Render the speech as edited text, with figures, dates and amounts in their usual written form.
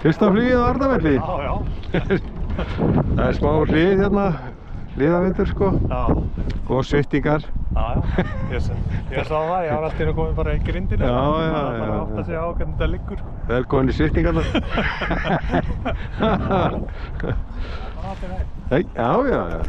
Fyrsta flugið á Arnarvelli. Já, já. Það er smá hlið hérna, hliðavindur sko. Já. Og svittingar. Já, já. Ég sá það, ég var alltaf inn að koma bara í grindina. Já, já, Það var bara að átta sig á hvernig þetta liggur. Velkomin í svittingarnar. Það er Já, já, já.